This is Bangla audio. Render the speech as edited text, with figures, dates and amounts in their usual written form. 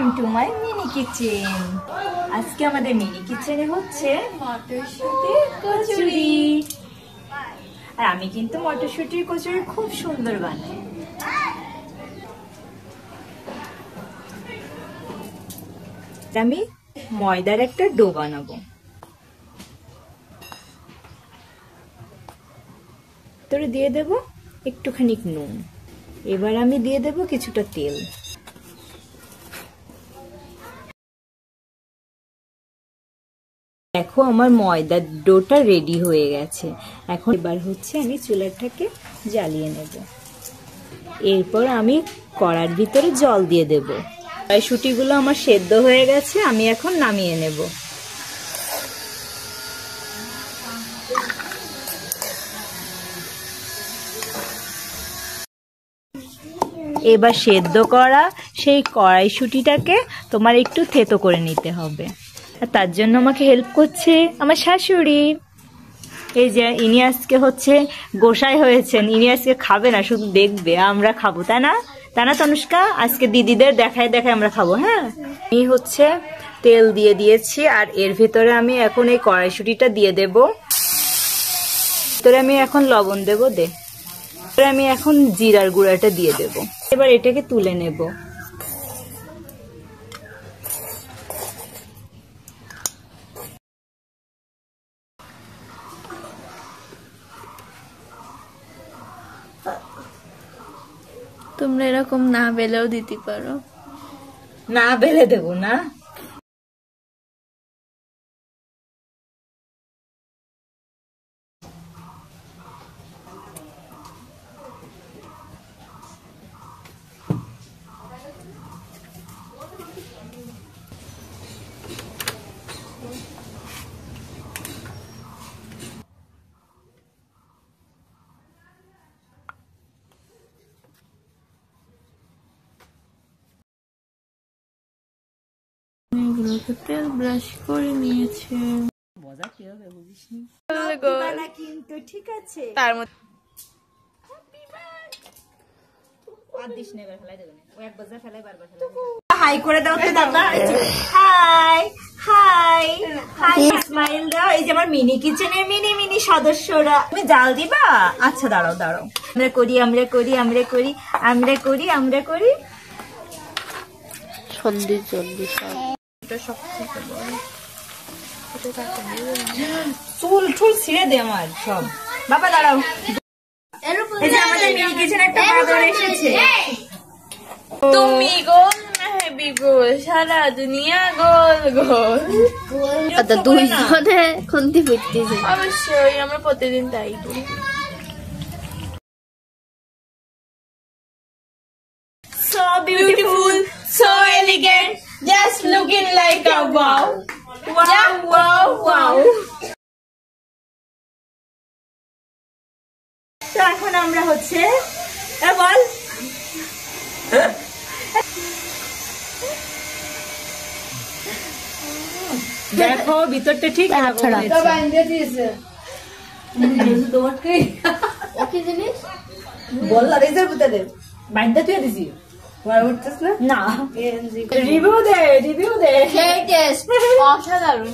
Welcome to my mini kitchen. আজকে আমাদের মিনি কিচেনে হচ্ছে মটরশুঁটির কচুরি। আর আমি কিন্তু মটরশুঁটির কচুরি খুব সুন্দর বানাই। আমি ময়দার একটা ডো বানাবো। তোরে দিয়ে দেব একটুখানি নুন। এবার আমি দিয়ে দেব কিছুটা তেল। দেখো আমার ময়দার ডোটা রেডি হয়ে গেছে। এখন এবার হচ্ছে আমি চুলাটাকে জ্বালিয়ে নেব। এরপর আমি কড়ার ভিতরে জল দিয়ে দেব। কড়াইশুঁটিগুলো আমার সেদ্ধ হয়ে গেছে, আমি এখন নামিয়ে নেব। এবার সেদ্ধ করা সেই কড়াইশুঁটিটাকে তোমার একটু থেতো করে নিতে হবে। আর তার জন্য আমাকে হেল্প করছে আমার শাশুড়ি। এই যে ইনি আজকে হচ্ছে গোসাই হয়েছেন, ইনি আজকে খাবে না, শুধু দেখবে, আমরা খাবো, তাই না? তাই না তনুষ্কা? আজকে দিদিদের দেখায় দেখায় আমরা খাবো। হ্যাঁ, আমি হচ্ছে তেল দিয়ে দিয়েছি আর এর ভিতরে আমি এখন এই কড়াইশুঁটিটা দিয়ে দেব। ভিতরে আমি এখন লবণ দেব। আমি এখন জিরার গুঁড়াটা দিয়ে দেব। এবার এটাকে তুলে নেব। তোমরা এরকম না বেলেও দিতে পারো। না বেলে দেব না। এগুলোকে তেল ব্রাশ করে নিয়েছে। মজা কি হবে বুঝিসনি কিন্তু, ঠিক আছে? তার মধ্যে হাই করে দাও তো দাদা। হাই হাই হাই, স্মাইল দাও। এই যে আমার মিনি কিচেনের মিনি মিনি সদস্যরা। তুমি জাল দিবা? আচ্ছা দাঁড়াও দাঁড়াও। আমরা করি আমরা করি আমরা করি আমরা করি আমরা করি। সন্ধি চল্লি চুল ঠুল ছিঁড়ে দে আমার সব। বাবা দাঁড়াও। এই যে আমাদের মিনি কিচেনে একটা বাদর এসেছে। তুমি গোল মেহেবি গোল, সারা দুনিয়া গোল গোল। দুইজনে খুন্তি ফুটতেছে। অবশ্যই আমরা প্রতিদিন তাই করি। So beautiful, so elegant, just looking like a wow. Wow, wow, wow. তো এখন আমরা হচ্ছে বল দেখো ভিতরটা ঠিক বল না, রেজার বুঝতে দে, বাইন্দা তুই দিছি না। রিভিউ দে, রিভিউ দে। অসাধারণ।